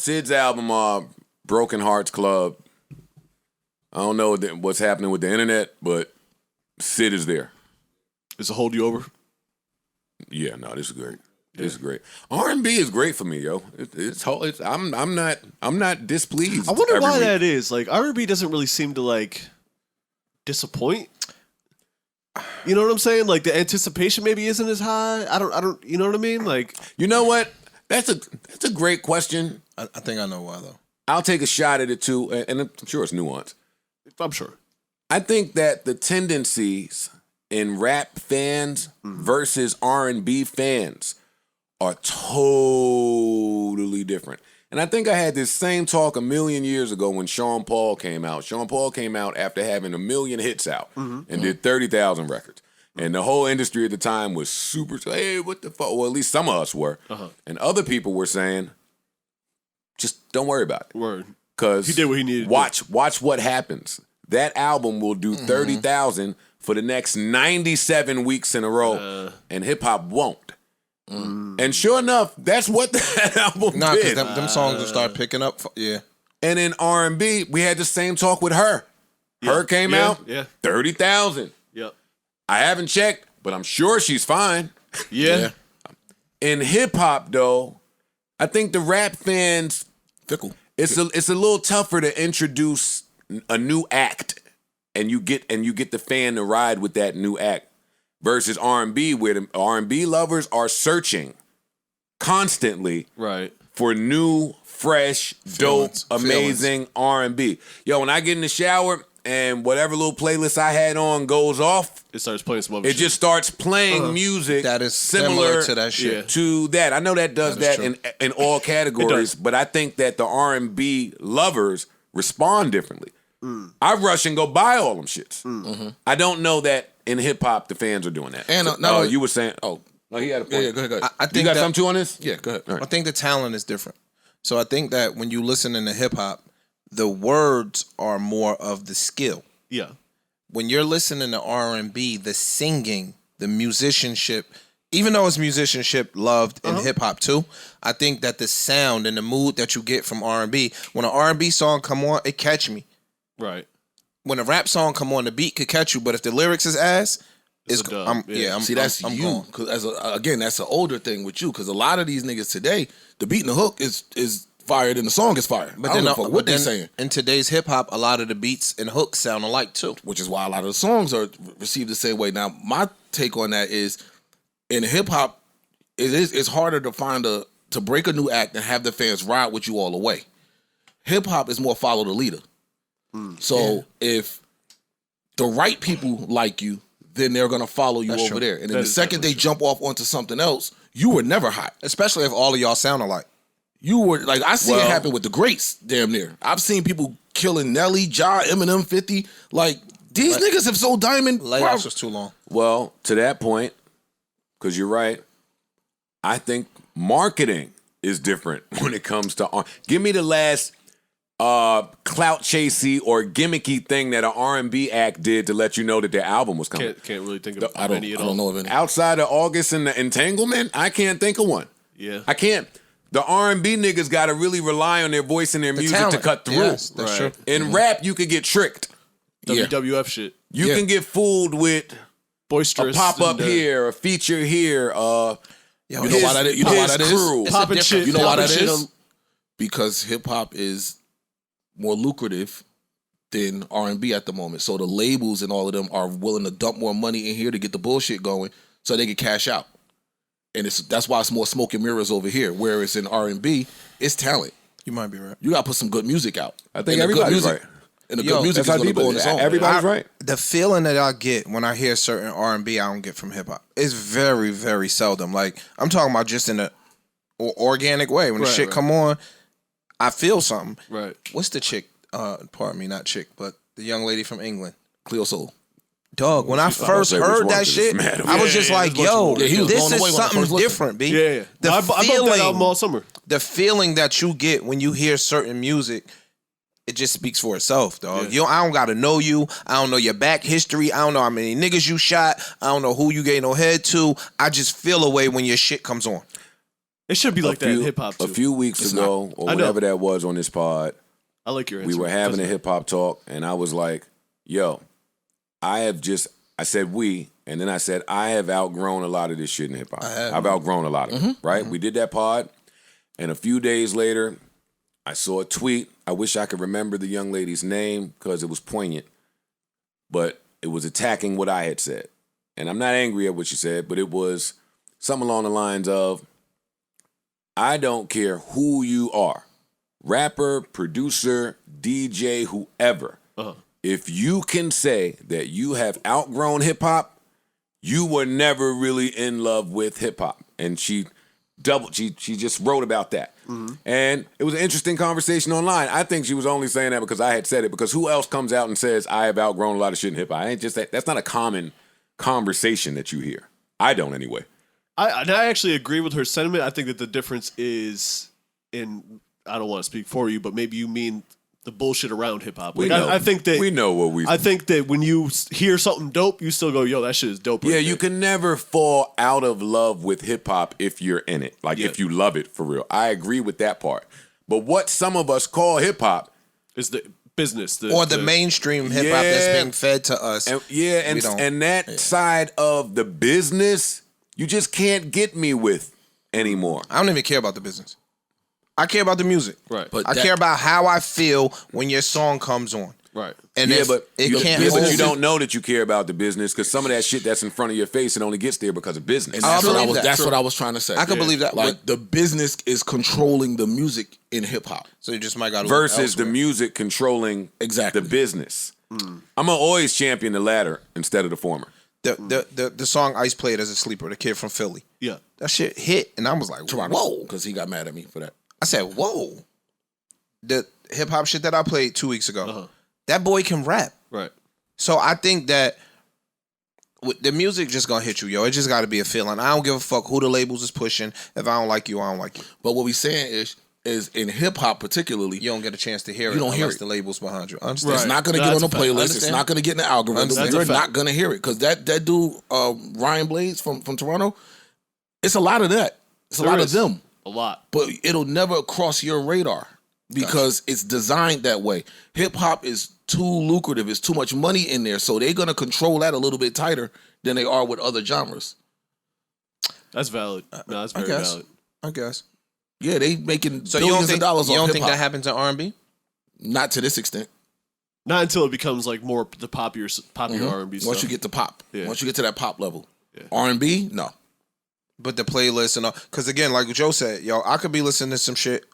Sid's album, Broken Hearts Club. I don't know what's happening with the internet, but Sid is there. Does it hold you over? Yeah, no, this is great. This is great. R&B is great for me, yo. I'm not displeased. I wonder why that is. Like R&B doesn't really seem to like disappoint. You know what I'm saying? Like the anticipation maybe isn't as high. I don't. You know what I mean? Like, you know what? That's a great question. I think I know why though. I'll take a shot at it too, and I'm sure it's nuanced. I'm sure. I think that the tendencies in rap fans versus R&B fans are totally different. And I think I had this same talk a million years ago when Sean Paul came out. Sean Paul came out after having 1 million hits out and did 30,000 records. And the whole industry at the time was super, hey, what the fuck? Well, at least some of us were. And other people were saying, just don't worry about it. Word. Because he did what he needed watch what happens. That album will do 30,000 for the next 97 weeks in a row, and hip-hop won't. And sure enough, that's what that album did. Because them songs will start picking up. And in R&B, we had the same talk with Her. Her came out, 30,000. Yep. I haven't checked, but I'm sure she's fine. Yeah. In hip-hop, though, I think the rap fans, fickle. It's a little tougher to introduce a new act, and you get the fan to ride with that new act. Versus R&B, where the R&B lovers are searching constantly for new, fresh, dope, amazing R&B. Yo, when I get in the shower and whatever little playlist I had on goes off, it starts playing some other shit. shit. It just starts playing music that is similar to that shit. To that. I know that does that in all categories, but I think that the R&B lovers respond differently. I rush and go buy all them shits. I don't know that in hip hop the fans are doing that. And you were saying, no, he had a point. Yeah, go ahead. I think you got something too on this? Yeah, go ahead. Right. I think the talent is different. So I think that when you listen to hip hop, the words are more of the skill. Yeah. When you're listening to R&B, the singing, the musicianship, even though it's musicianship loved in hip hop too, I think that the sound and the mood that you get from R&B, when an R&B song come on, it catch me. Right. When a rap song come on, the beat could catch you, but if the lyrics is ass, See, that's you. Because again, that's an older thing with you. Because a lot of these niggas today, the beat and the hook is fire, then the song is fire. But then what they saying in today's hip hop, a lot of the beats and hooks sound alike too, which is why a lot of the songs are received the same way. Now, my take on that is in hip hop, it's harder to find to break a new act and have the fans ride with you all the way. Hip hop is more follow the leader. So if the right people like you, then they're gonna follow you over there. And then the second they jump off onto something else, you were never hot. Especially if all of y'all sound alike. You were like, I see it happen with the greats, damn near. I've seen people killing Nelly, Ja, Eminem, 50. Like, these niggas have sold diamond. Layoffs was too long. Well, to that point, because you're right, I think marketing is different when it comes to give me the last clout chasey or gimmicky thing that an R&B act did to let you know that their album was coming. Can't really think of any at all. I don't know of any. Outside of August and the Entanglement, I can't think of one. Yeah. I can't. The R&B niggas got to really rely on their voice and their music talent. to cut through. Yes, that's true. In rap, you could get tricked. WWF shit. You can get fooled with boisterous a pop-up here, a feature here. You know why that is? You know why that is? Popping shit. You know why that is? Because hip-hop is more lucrative than R&B at the moment. So the labels and all of them are willing to dump more money in here to get the bullshit going so they can cash out. And that's why it's more smoke and mirrors over here. Whereas in R&B, it's talent. You might be right. You got to put some good music out. I think everybody's right. And the good music is going to go on its own. Everybody's right. The feeling that I get when I hear certain R&B, I don't get from hip hop. It's very, very seldom. Like, I'm talking about just in a organic way. When the shit come on, I feel something. Right. What's the chick? Pardon me, not chick, but the young lady from England, Cleo Soul. Dog, when I first heard that shit, I was just like, yo, this is something different, B. Yeah. I bought that album all summer. The feeling that you get when you hear certain music, it just speaks for itself, dog. Yeah. I don't gotta know you. I don't know your back history. I don't know how many niggas you shot. I don't know who you gave no head to. I just feel a way when your shit comes on. It should be like that in hip hop too. A few weeks ago, or whatever that was on this pod, I like your answer. we were having a hip hop talk, and I was like, "Yo, I said we, and then I said I have outgrown a lot of this shit in hip hop. I've outgrown a lot of it, right? We did that pod, and a few days later, I saw a tweet. I wish I could remember the young lady's name because it was poignant, but it was attacking what I had said. And I'm not angry at what she said, but it was something along the lines of, I don't care who you are, rapper, producer, DJ, whoever. If you can say that you have outgrown hip hop, you were never really in love with hip hop. And she just wrote about that. And it was an interesting conversation online. I think she was only saying that because I had said it, because who else comes out and says, I have outgrown a lot of shit in hip hop? That's not a common conversation that you hear. I don't anyway. I actually agree with her sentiment. I think that the difference is in, I don't want to speak for you, but maybe you mean the bullshit around hip hop. Like, I think that we know what we. I think that when you hear something dope, you still go, "Yo, that shit is dope." Yeah, you can never fall out of love with hip hop if you're in it. Like if you love it for real. I agree with that part. But what some of us call hip hop is the business, the mainstream hip hop that's being fed to us. And that side of the business, you just can't get me with anymore. I don't even care about the business. I care about the music. Right. But I care about how I feel when your song comes on. Right. And but you don't know that you care about the business, because some of that shit that's in front of your face, it only gets there because of business. And that's what I was trying to say. I can believe that. Like the business is controlling the music in hip hop. So you just might got to versus the music controlling the business. I'm gonna always champion the latter instead of the former. The song Ice played as a sleeper, the kid from Philly. Yeah. That shit hit, and I was like, whoa. Because he got mad at me for that. I said, whoa. The hip hop shit that I played 2 weeks ago, that boy can rap. Right. So I think that the music just gonna hit you, yo. It just gotta be a feeling. I don't give a fuck who the labels is pushing. If I don't like you, I don't like you. But what we saying is in hip hop particularly, you don't get a chance to hear it. You don't hear the labels behind you. I understand. Right. It's not gonna get on the playlist. It's not gonna get in the algorithm. You're not gonna hear it, because that dude Ryan Blades from Toronto, it's a lot of that. It's a lot of them. A lot. But it'll never cross your radar because it's designed that way. Hip hop is too lucrative. It's too much money in there. So they're going to control that a little bit tighter than they are with other genres. That's valid. No, that's very valid. I guess. Yeah, they making so billions of dollars off hip hop. You don't think that happens in R&B? Not to this extent. Not until it becomes like more the popular R&B stuff. Once you get to pop. Yeah. Once you get to that pop level. Yeah. R&B, no. But the playlist and all, because again, like Joe said, yo, I could be listening to some shit,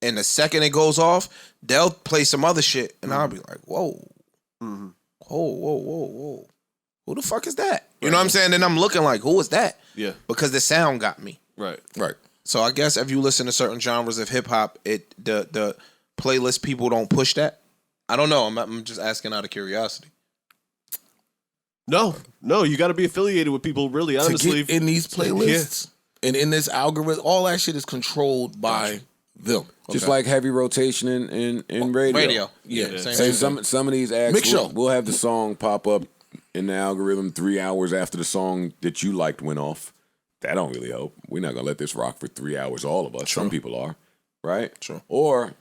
and the second it goes off, they'll play some other shit, and I'll be like, whoa, whoa, who the fuck is that? You know what I'm saying? Then I'm looking like, who is that? Yeah, because the sound got me. Right. So I guess if you listen to certain genres of hip hop, the playlist people don't push that. I don't know. I'm just asking out of curiosity. No, you got to be affiliated with people. Really, honestly, to get in these playlists and in this algorithm, all that shit is controlled by them. Just like heavy rotation in radio. Yeah. Some of these acts we'll have the song pop up in the algorithm 3 hours after the song that you liked went off. That don't really help. We're not gonna let this rock for 3 hours. All of us. Some people are, right? True. Or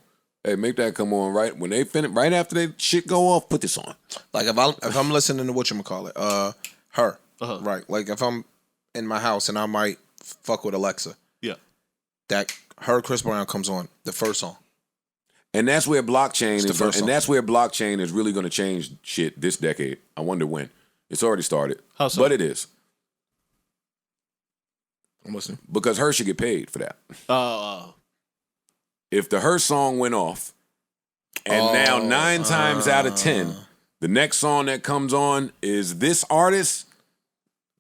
hey, make that come on right when they finish. Right after they shit go off, put this on. Like if I'm listening to whatchamacallit, her, right? Like if I'm in my house and I might fuck with Alexa, that her Chris Brown comes on the first song, and that's where blockchain is. And that's where blockchain is really going to change shit this decade. I wonder when. It's already started. How so? But it is. I'm listening. Because her should get paid for that. If the her song went off, and now 9 times out of 10, the next song that comes on is this artist,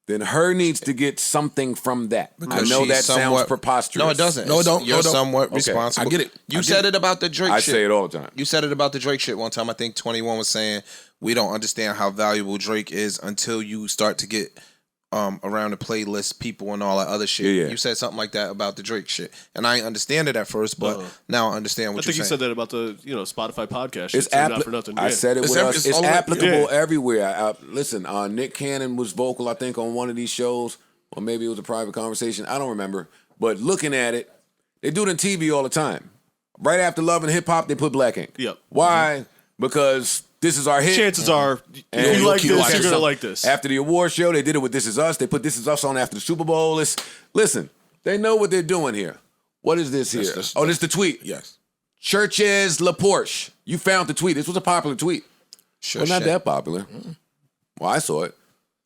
then her needs to get something from that. Because I know that sounds preposterous. No, it doesn't. No, it don't. You're somewhat responsible. I get it. You said it about the Drake shit. I say it all the time. You said it about the Drake shit one time. I think 21 was saying, we don't understand how valuable Drake is until you start to get around the playlist people and all that other shit. Yeah. You said something like that about the Drake shit. And I didn't understand it at first, but now I understand what you're saying. I think you said that about the Spotify podcast shit. It's not for nothing. I said it with us. It's applicable everywhere. Listen, Nick Cannon was vocal, I think, on one of these shows, or maybe it was a private conversation. I don't remember. But looking at it, They do it in TV all the time. Right after Love and Hip Hop, they put Black Ink. Yep. Why? Because this is our hit. Chances are, And if you like this, watch you're it. gonna like this. After the award show, they did it with This Is Us. They put This Is Us on after the Super Bowl. Listen, they know what they're doing here. What is this here? This is the tweet. Yes. Churches La Porsche. You found the tweet. This was a popular tweet. Sure, Well, not that popular. Well, I saw it.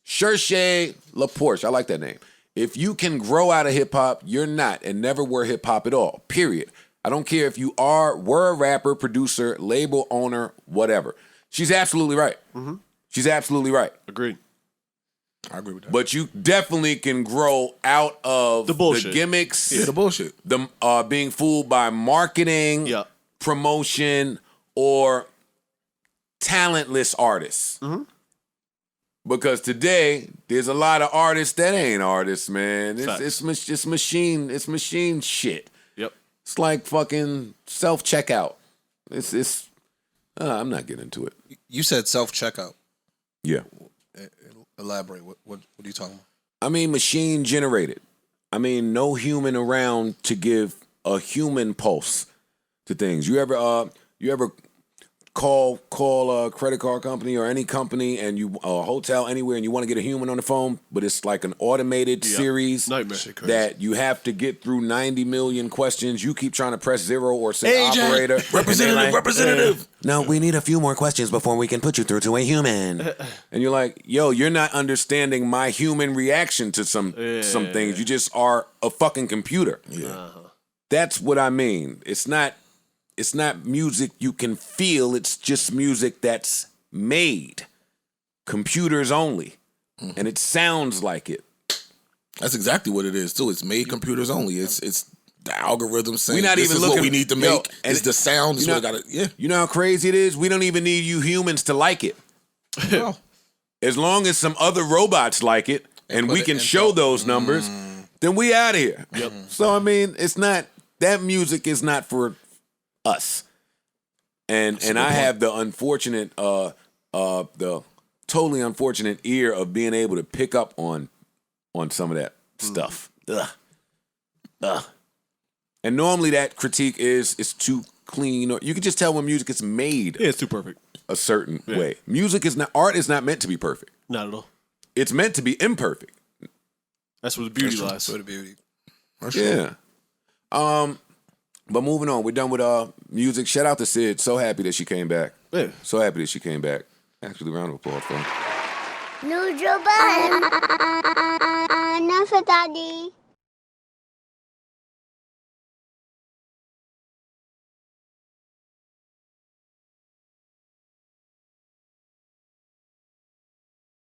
Churches La Porsche. I like that name. If you can grow out of hip hop, you're not and never were hip hop at all. Period. I don't care if you were a rapper, producer, label owner, whatever. She's absolutely right. She's absolutely right. Agreed. I agree with that. But you definitely can grow out of The bullshit. gimmicks, Yeah, the bullshit. the being fooled by marketing, Yeah. promotion, or talentless artists. Because today there's a lot of artists that ain't artists, man. It's machine shit. Yep. It's like fucking self-checkout. I'm not getting into it. You said self-checkout. Yeah. Elaborate. What are you talking about? I mean, machine generated. I mean, no human around to give a human pulse to things. You ever call a credit card company or any company and you a hotel anywhere and you want to get a human on the phone, but it's like an automated series Nightmare. that you have to get through 90 million questions. You keep trying to press 0 or say Agent, operator. representative. No, we need a few more questions before we can put you through to a human. And you're like, yo, you're not understanding my human reaction to some things. You just are a fucking computer. Yeah. That's what I mean. It's not music you can feel. It's just music that's made. Computers only. And it sounds like it. That's exactly what it is too. It's made computers only. It's the algorithm saying We're not this even is looking what we need to yo, make. and It's the sound. Is you what know- got to. Yeah. You know how crazy it is? We don't even need you humans to like it. Well, As long as some other robots like it and put we it can in show the- those numbers, then we out of here. Yep. So I mean, it's not that music is not for us. And I have the unfortunate the totally unfortunate ear of being able to pick up on some of that stuff. Ugh. And normally that critique is it's too clean, or you can just tell when music is made Yeah, it's too perfect. a certain way. Art is not meant to be perfect. Not at all. It's meant to be imperfect. That's where the beauty That's lies. for the beauty. Yeah. But moving on, we're done with music. Shout out to Sid. So happy that she came back. Yeah. So happy that she came back. Actually, round of applause for her. New Joe Budden. Enough, Daddy.